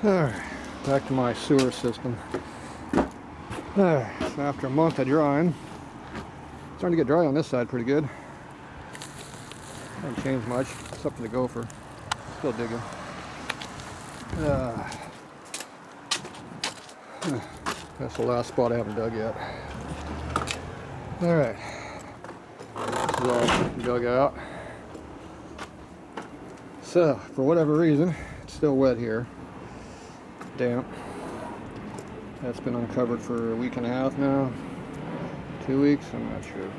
Alright, back to my sewer system. Alright, so after a month of drying, it's starting to get dry on this side pretty good. Hasn't changed much, except for the gopher. Still digging. That's the last spot I haven't dug yet. Alright, this is all dug out. So, for whatever reason, it's still wet here. Damp. That's been uncovered for a week and a half now. 2 weeks, I'm not sure.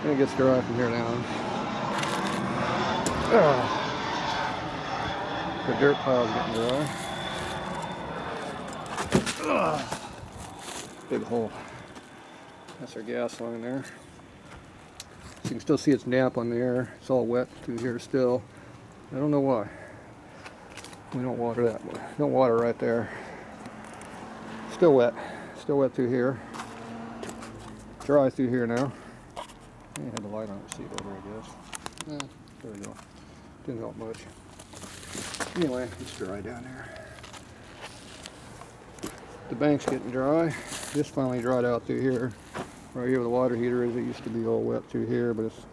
And it gets dry from here down. The dirt pile's getting dry. Big hole. That's our gas line there. So you can still see it's damp on the air. It's all wet through here still. I don't know why. We don't water that. Don't water right there. Still wet. Still wet through here. Dry through here now. I had the light on the receiver over, I guess. There we go. Didn't help much. Anyway, it's dry down there. The bank's getting dry. This finally dried out through here. Right here where the water heater is, it used to be all wet through here, but it's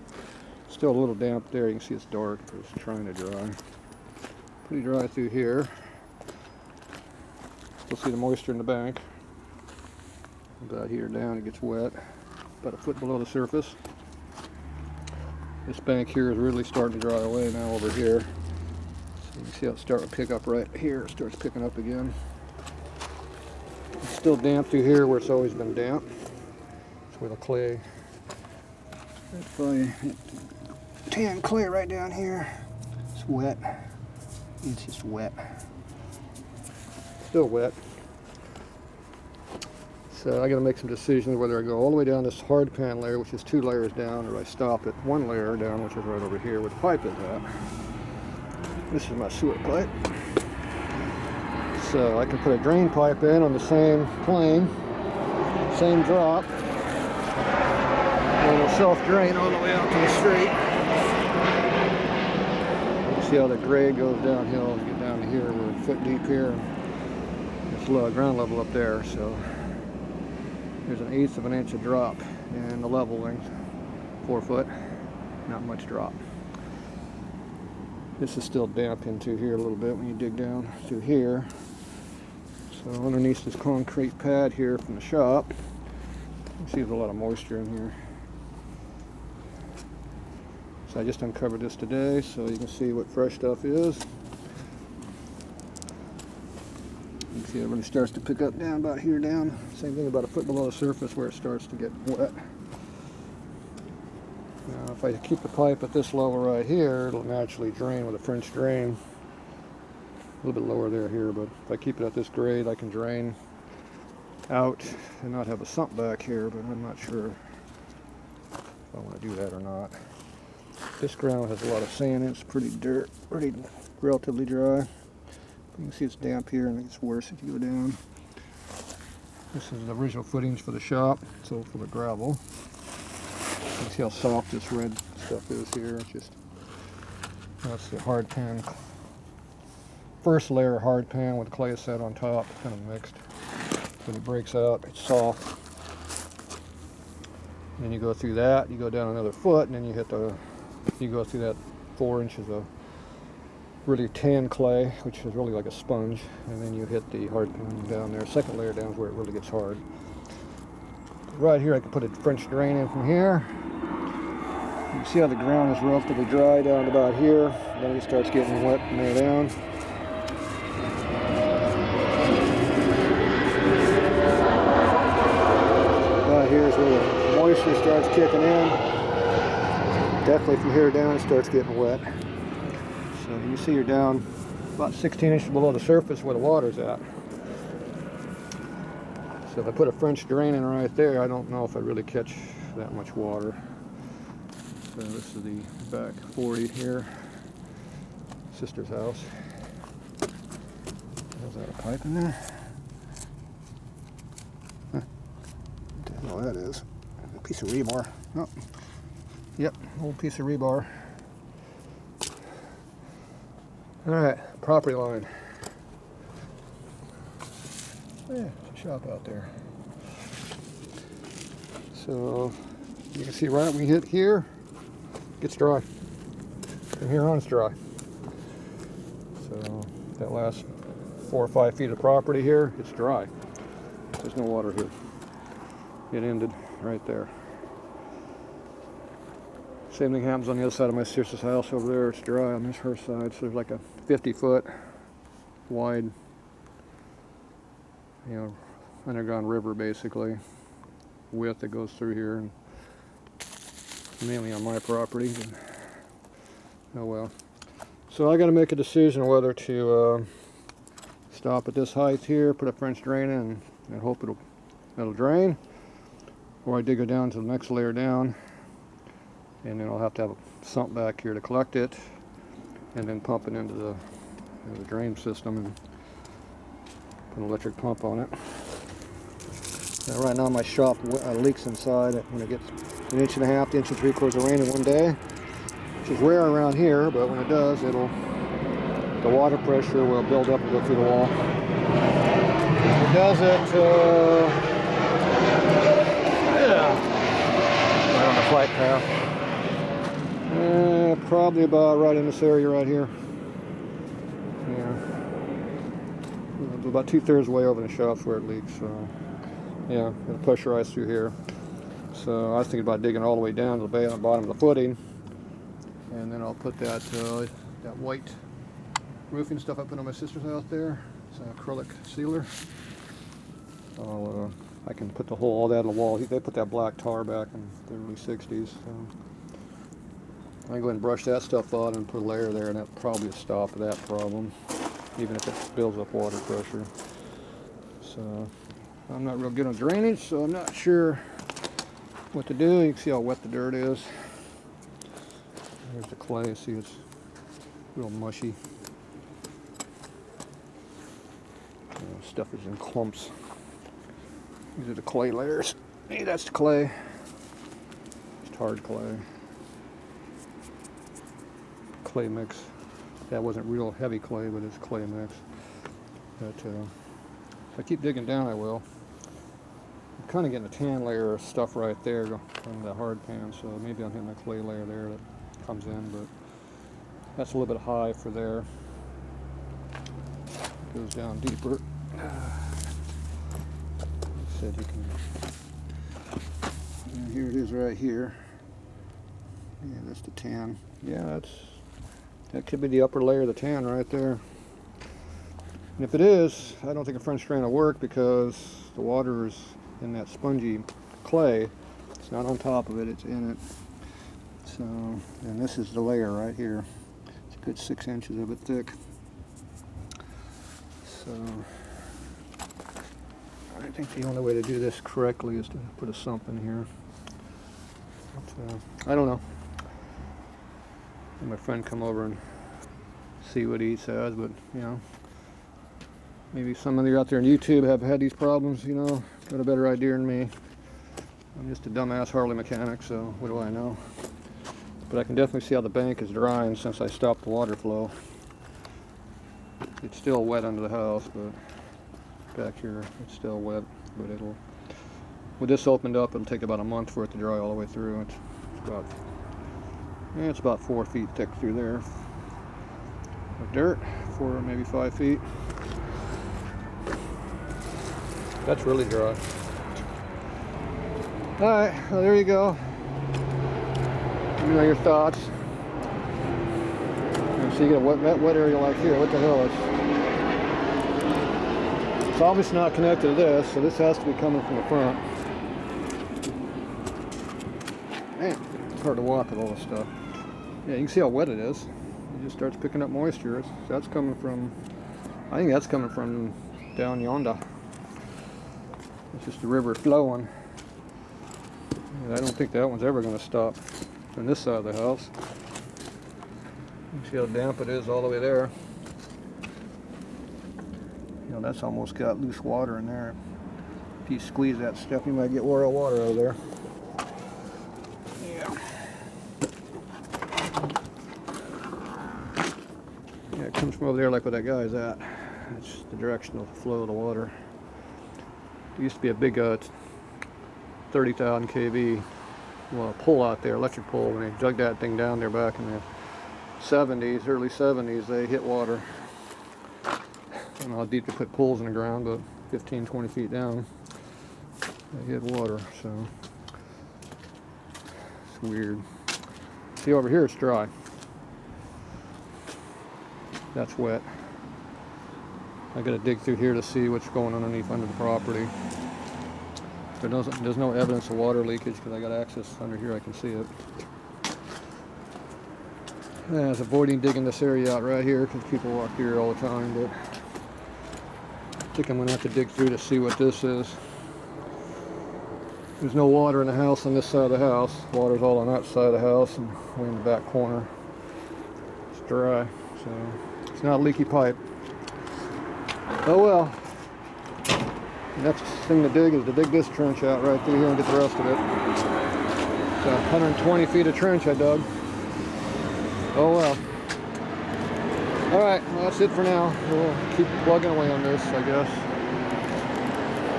still a little damp there. You can see it's dark, but it's trying to dry. Pretty dry through here. Still see the moisture in the bank. About here down it gets wet. About a foot below the surface. This bank here is really starting to dry away now over here. So you can see how it's starting to pick up right here. It starts picking up again. It's still damp through here where it's always been damp. It's where the clay. That's probably tan clay right down here. It's wet. It's just wet. Still wet. So I got to make some decisions whether I go all the way down this hard pan layer, which is 2 layers down, or I stop at 1 layer down, which is right over here where the pipe is at. This is my sewer pipe. So I can put a drain pipe in on the same plane, same drop, and it'll self-drain all the way out to the street. You see how the grade goes downhill and get down to here. We're a foot deep here. It's low ground level up there, so there's 1/8 of an inch of drop in the level length. 4 foot, not much drop. This is still damp into here a little bit when you dig down through here. So underneath this concrete pad here from the shop, you see there's a lot of moisture in here. So I just uncovered this today, so you can see what fresh stuff is. You can see it really starts to pick up down about here down. Same thing about a foot below the surface where it starts to get wet. Now if I keep the pipe at this level right here, it'll naturally drain with a French drain. A little bit lower there here, but if I keep it at this grade, I can drain out and not have a sump back here, but I'm not sure if I want to do that or not. This ground has a lot of sand in it. It's pretty relatively dry. You can see it's damp here and it gets worse if you go down. This is the original footings for the shop. It's all full of gravel. You can see how soft this red stuff is here. It's just, that's the hard pan. First layer of hard pan with clay set on top, kind of mixed. When it breaks out, it's soft. And then you go through that, you go down another foot, and then you go through that 4 inches of really tan clay, which is really like a sponge, and then you hit the hard pan down there. Second layer down is where it really gets hard. Right here I can put a French drain in from here. You can see how the ground is relatively dry down about here. Then it starts getting wet from there down. Right here is where the moisture starts kicking in. Definitely from here down it starts getting wet. So you see you're down about 16 inches below the surface where the water's at. So if I put a French drain in right there, I don't know if I'd really catch that much water. So this is the back 40 here, sister's house. Is that a pipe in there? Huh. What the hell that is? A piece of rebar. Oh. Yep, old piece of rebar. Alright, property line. Yeah, it's a shop out there. So you can see right when we hit here, it gets dry. From here on, it's dry. So that last 4 or 5 feet of property here, it's dry. There's no water here. It ended right there. Same thing happens on the other side of my sister's house over there. It's dry on this her side. So there's like a 50-foot wide, you know, underground river basically, width that goes through here, and mainly on my property. But, oh well. So I got to make a decision whether to stop at this height here, put a French drain in, and hope it'll drain, or I dig it down to the next layer down, and then I'll have to have a sump back here to collect it, and then pump it into the drain system and put an electric pump on it. Now right now my shop leaks inside when it gets 1.5 inches to 1 3/4 of rain in one day, which is rare around here, but when it does, the water pressure will build up and go through the wall. It does it, right on the flight path. Probably about right in this area right here. Yeah. About 2/3 way over the shop's where it leaks. So, yeah, it'll pressurize through here. So I was thinking about digging all the way down to the bottom of the footing, and then I'll put that white roofing stuff I put on my sister's house there. It's an acrylic sealer. I can put all that on the wall. They put that black tar back in the early 60s. So I can go ahead and brush that stuff out and put a layer there, and that'll probably stop that problem, even if it builds up water pressure. So I'm not real good on drainage, so I'm not sure what to do. You can see how wet the dirt is. There's the clay. See, it's real mushy. Stuff is in clumps. These are the clay layers. Hey, that's the clay. It's hard clay. Clay mix. That wasn't real heavy clay, but it's clay mix. But if I keep digging down, I will. I'm kind of getting a tan layer of stuff right there from the hard pan, so maybe I'm hitting a clay layer there that comes in, but that's a little bit high for there. It goes down deeper. Said you can. And here it is right here. Yeah, that's the tan. Yeah, that could be the upper layer of the tan right there. And if it is, I don't think a French drain will work because the water is in that spongy clay. It's not on top of it, it's in it. So, and this is the layer right here. It's a good 6 inches of it thick. So, I think the only way to do this correctly is to put a sump in here. But, I don't know. Let my friend come over and see what he says, but you know, maybe some of you out there on YouTube have had these problems, you know, got a better idea than me. I'm just a dumbass Harley mechanic, so what do I know? But I can definitely see how the bank is drying since I stopped the water flow. It's still wet under the house, but back here it's still wet. But with this opened up, it'll take about a month for it to dry all the way through. It's about 4 feet thick through there of dirt, 4 or maybe 5 feet. That's really dry. All right, well, there you go. Let me know your thoughts. And so you get a wet area like here. What the hell? It's obviously not connected to this, so this has to be coming from the front. Man, it's hard to walk with all this stuff. Yeah, you can see how wet it is. It just starts picking up moisture. That's coming from, I think that's coming from down yonder. It's just the river flowing. And I don't think that one's ever going to stop on this side of the house. You can see how damp it is all the way there. You know, that's almost got loose water in there. If you squeeze that stuff, you might get water out of there. Yeah, it comes comes from over there, like where that guy's at. That's the directional flow of the water. There used to be a big 30,000 kV pull out there, electric pull. When they dug that thing down there back in the 70s, early 70s, they hit water. I don't know how deep they put pulls in the ground, but 15, 20 feet down, they hit water. So it's weird. See, over here it's dry. That's wet. I gotta dig through here to see what's going underneath under the property. There's no evidence of water leakage because I got access under here. I can see it. Yeah, I was avoiding digging this area out right here because people walk here all the time, but I think I'm gonna have to dig through to see what this is. There's no water in the house on this side of the house. Water's all on that side of the house and way in the back corner. It's dry, so it's not a leaky pipe. Oh well. Next thing to dig is to dig this trench out right through here and get the rest of it. It's 120 feet of trench I dug. Oh well. Alright, well that's it for now. We'll keep plugging away on this, I guess.